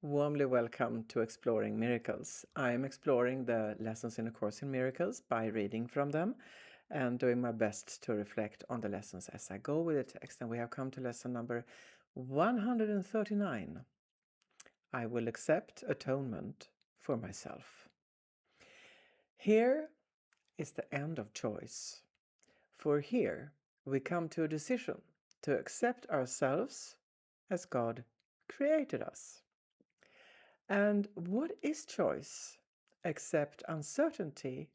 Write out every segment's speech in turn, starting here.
Warmly welcome to Exploring Miracles. I am exploring the lessons in A Course in Miracles by reading from them and doing my best to reflect on the lessons as I go with the text. And we have come to lesson number 139. I will accept atonement for myself. Here is the end of choice. For here we come to a decision to accept ourselves as God created us. And what is choice except uncertainty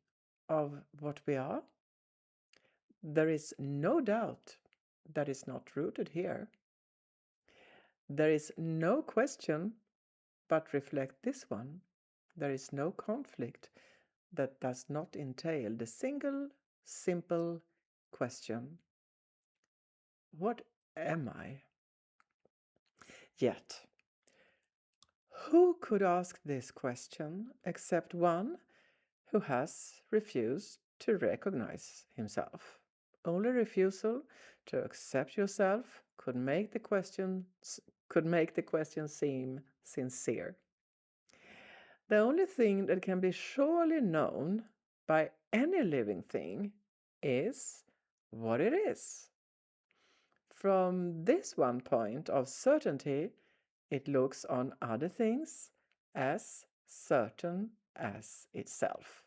of what we are? There is no doubt that is not rooted here. There is no question but reflect this one. There is no conflict that does not entail the single, simple question: what am I? Yet, who could ask this question except one who has refused to recognize himself? Only refusal to accept yourself could make the question seem sincere. The only thing that can be surely known by any living thing is what it is. From this one point of certainty, it looks on other things as certain as itself.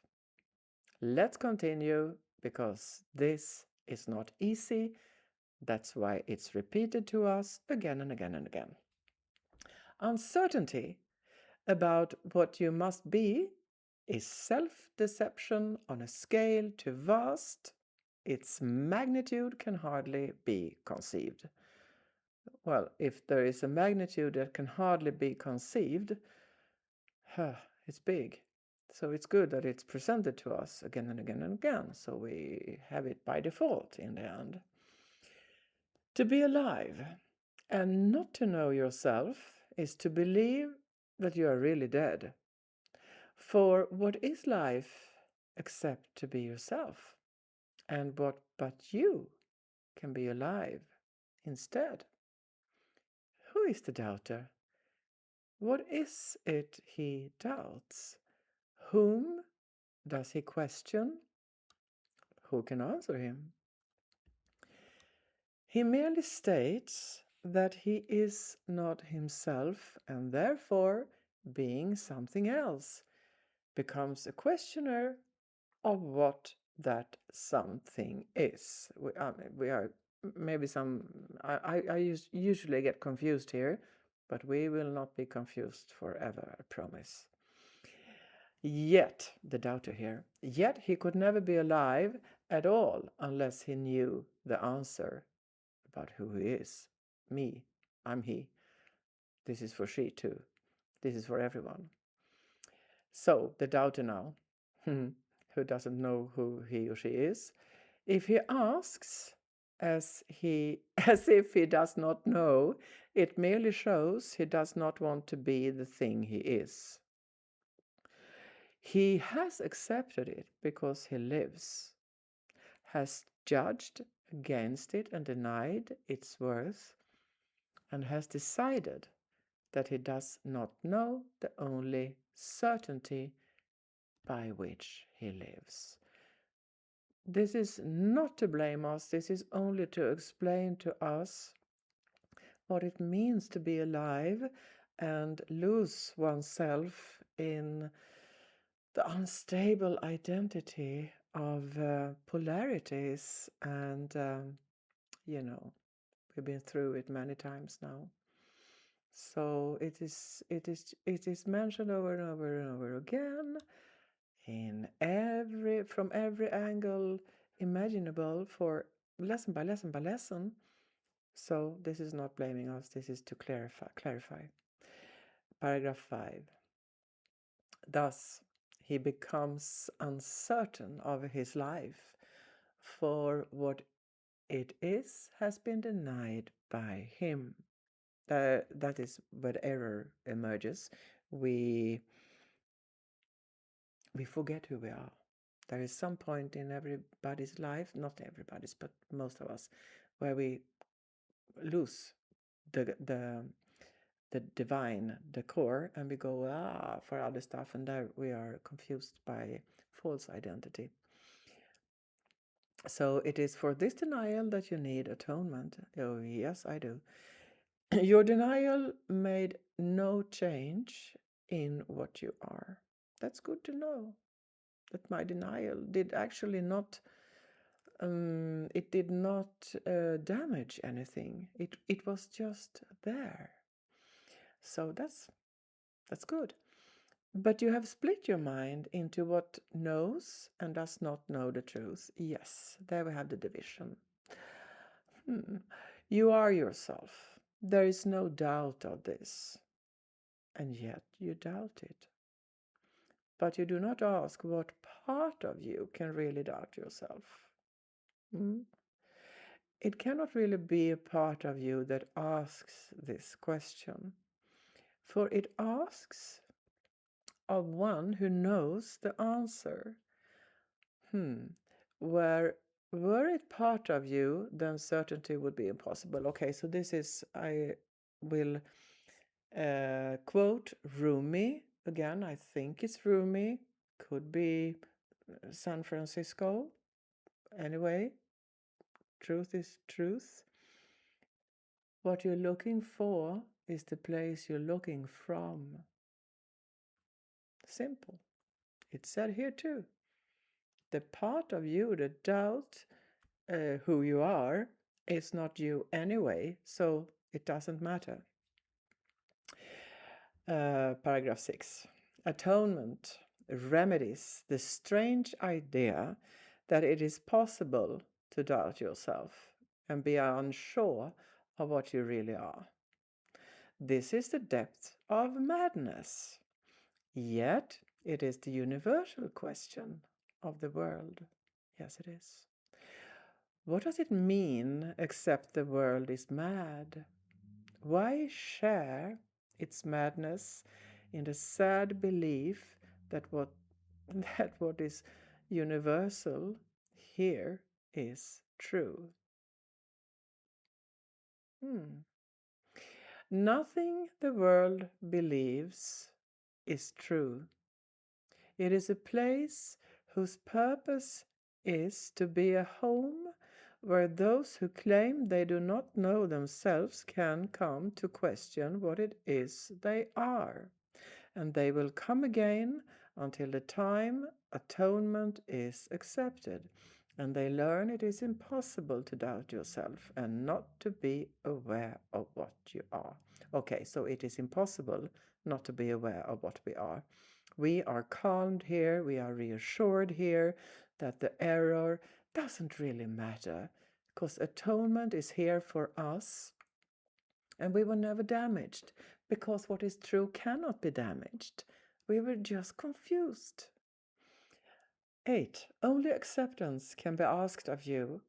Let's continue, because this is not easy. That's why it's repeated to us again and again and again. Uncertainty about what you must be is self-deception on a scale too vast. Its magnitude can hardly be conceived. Well, if there is a magnitude that can hardly be conceived, it's big. So it's good that it's presented to us again and again and again, so we have it by default in the end. To be alive and not to know yourself is to believe that you are really dead. For what is life except to be yourself? And what but you can be alive instead? Who is the doubter? What is it he doubts? Whom does he question? Who can answer him? He merely states that he is not himself, and therefore, being something else, becomes a questioner of what that something is. We are maybe some. I usually get confused here, but we will not be confused forever, I promise. Yet, the doubter here, yet he could never be alive at all unless he knew the answer about who he is. Me, I'm he. This is for she too. This is for everyone. So, the doubter now, who doesn't know who he or she is, if he asks as if he does not know, it merely shows he does not want to be the thing he is. He has accepted it because he lives, has judged against it and denied its worth, and has decided that he does not know the only certainty by which he lives. This is not to blame us, this is only to explain to us what it means to be alive and lose oneself in the unstable identity of polarities. And, we've been through it many times now. So it is mentioned over and over and over again from every angle imaginable, for lesson by lesson by lesson. So this is not blaming us, this is to clarify. Paragraph 5. Thus, he becomes uncertain of his life, for what it is has been denied by him. That is where error emerges. We forget who we are. There is some point in everybody's life, not everybody's, but most of us, where we lose the the divine, the core, and we go for other stuff, and there we are confused by false identity. So it is for this denial that you need atonement. Oh, yes, I do. Your denial made no change in what you are. That's good to know. That my denial did actually not, it did not damage anything. It was just there. So that's good. But you have split your mind into what knows and does not know the truth. Yes, there we have the division. You are yourself. There is no doubt of this. And yet you doubt it. But you do not ask what part of you can really doubt yourself. It cannot really be a part of you that asks this question, for it asks of one who knows the answer. Were it part of you, then certainty would be impossible. Okay, so this is, I will quote Rumi again. I think it's Rumi, could be San Francisco. Anyway, truth is truth. What you're looking for is the place you're looking from. Simple. It's said here too. The part of you that doubt who you are is not you anyway, so it doesn't matter. Paragraph 6. Atonement remedies the strange idea that it is possible to doubt yourself and be unsure of what you really are. This is the depth of madness. Yet it is the universal question of the world. Yes, it is. What does it mean except the world is mad? Why share its madness in the sad belief that what is universal here is true? Nothing the world believes is true. It is a place whose purpose is to be a home where those who claim they do not know themselves can come to question what it is they are. And they will come again until the time atonement is accepted, and they learn it is impossible to doubt yourself and not to be aware of what you are. Okay, so it is impossible not to be aware of what we are. We are calmed here, we are reassured here that the error doesn't really matter, because atonement is here for us, and we were never damaged, because what is true cannot be damaged. We were just confused. 8. Only acceptance can be asked of you,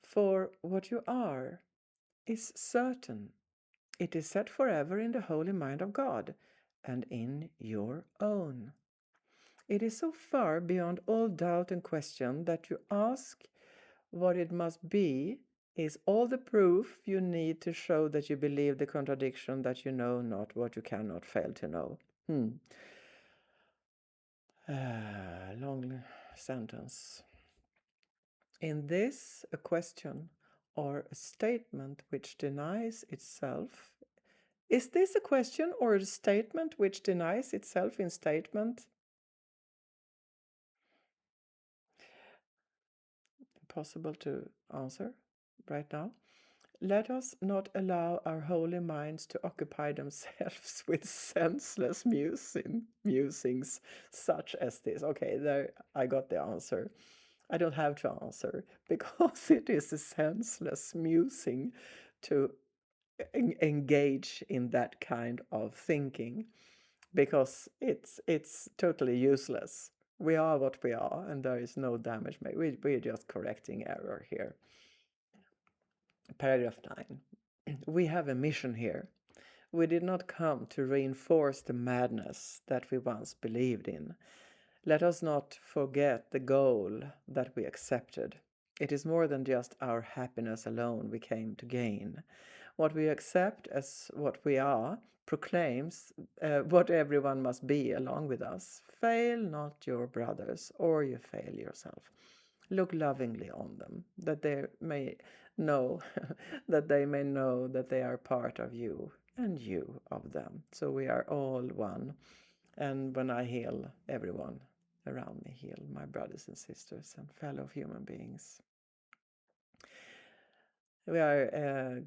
for what you are is certain. It is set forever in the holy mind of God and in your own. It is so far beyond all doubt and question that you ask what it must be is all the proof you need to show that you believe the contradiction that you know not what you cannot fail to know. Long sentence. In this, a question or a statement which denies itself. Is this a question or a statement which denies itself in statement? Possible to answer right now. Let us not allow our holy minds to occupy themselves with senseless musings such as this. Okay, there I got the answer. I don't have to answer because it is a senseless musing to engage in that kind of thinking, because it's totally useless. We are what we are, and there is no damage made. We're just correcting error here. Paragraph 9. We have a mission here. We did not come to reinforce the madness that we once believed in. Let us not forget the goal that we accepted. It is more than just our happiness alone we came to gain. What we accept as what we are proclaims what everyone must be along with us. Fail not your brothers, or you fail yourself. Look lovingly on them, that they may know that they may know that they are part of you and you of them. So we are all one. And when I heal everyone around me, heal my brothers and sisters and fellow human beings. We are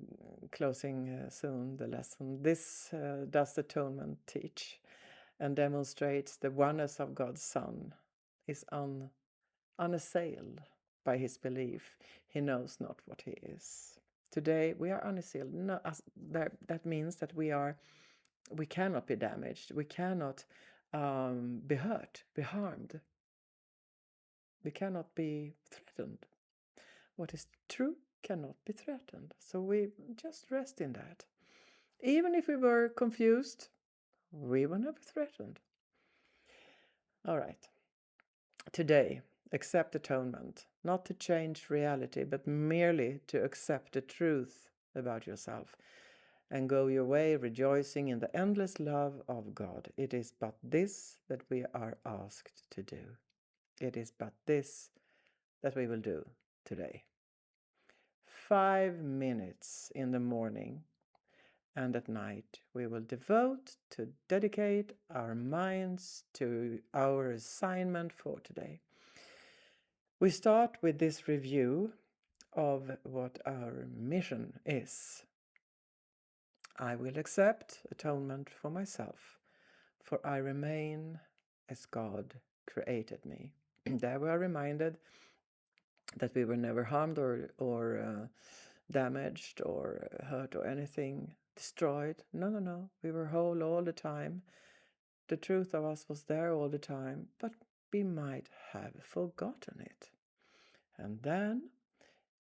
closing soon the lesson. This does atonement teach and demonstrates the oneness of God's Son is unassailed by his belief. He knows not what he is. Today we are unassailed. No, that means that we cannot be damaged. We cannot be hurt, be harmed. We cannot be threatened. What is true cannot be threatened. So we just rest in that. Even if we were confused, we were never threatened. All right. Today, accept atonement, not to change reality, but merely to accept the truth about yourself and go your way rejoicing in the endless love of God. It is but this that we are asked to do. It is but this that we will do today. 5 minutes in the morning and at night we will devote to dedicate our minds to our assignment for today. We start with this review of what our mission is. I will accept atonement for myself, for I remain as God created me. There we are reminded that we were never harmed or damaged or hurt or anything, destroyed. No. We were whole all the time. The truth of us was there all the time, but we might have forgotten it. And then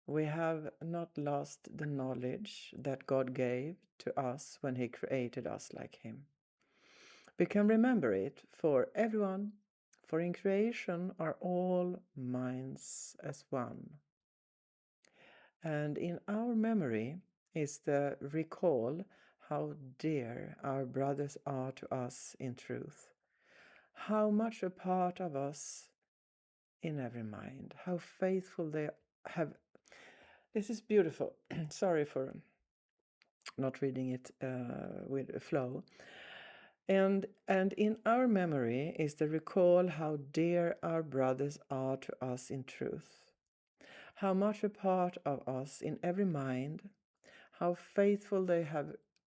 we have not lost the knowledge that God gave to us when he created us like him. We can remember it for everyone, for in creation are all minds as one. And in our memory is the recall how dear our brothers are to us in truth, how much a part of us in every mind, how faithful they have. This is beautiful. Sorry for not reading it with a flow. And in our memory is the recall how dear our brothers are to us in truth, how much a part of us in every mind, how faithful they have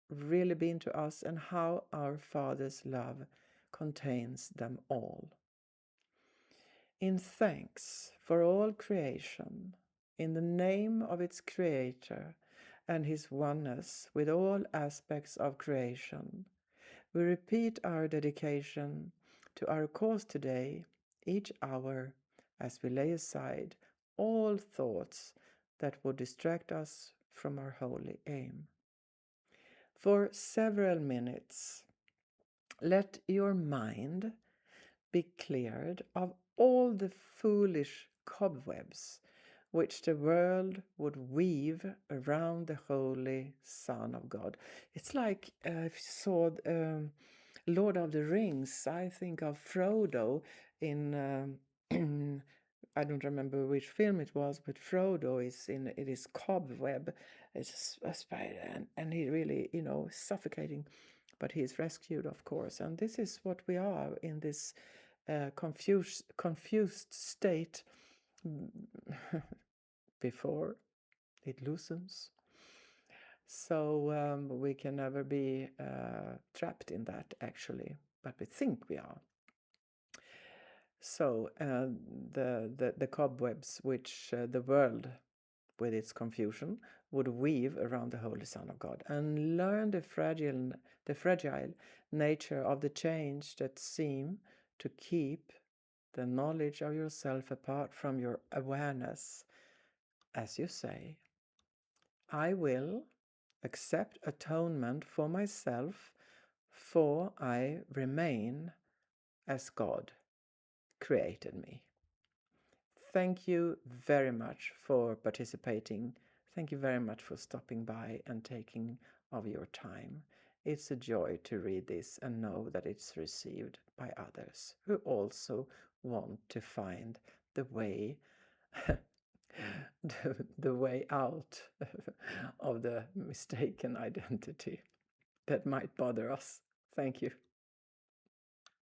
really been to us, and how our Father's love contains them all. In thanks for all creation, in the name of its Creator and his oneness with all aspects of creation, we repeat our dedication to our cause today, each hour, as we lay aside all thoughts that would distract us from our holy aim. For several minutes, let your mind be cleared of all the foolish cobwebs which the world would weave around the Holy Son of God. It's like if you saw Lord of the Rings, I think of Frodo in I don't remember which film it was, but Frodo is in it is cobweb. It's a spider, and he really, suffocating, but he is rescued, of course. And this is what we are in this confused state before it loosens. So we can never be trapped in that, actually, but we think we are. So the cobwebs which the world, with its confusion, would weave around the Holy Son of God, and learn the fragile nature of the change that seem to keep the knowledge of yourself apart from your awareness, as you say, I will accept atonement for myself, for I remain as God created me. Thank you very much for participating. Thank you very much for stopping by and taking of your time. It's a joy to read this and know that it's received by others who also want to find the way the way out of the mistaken identity that might bother us. Thank you.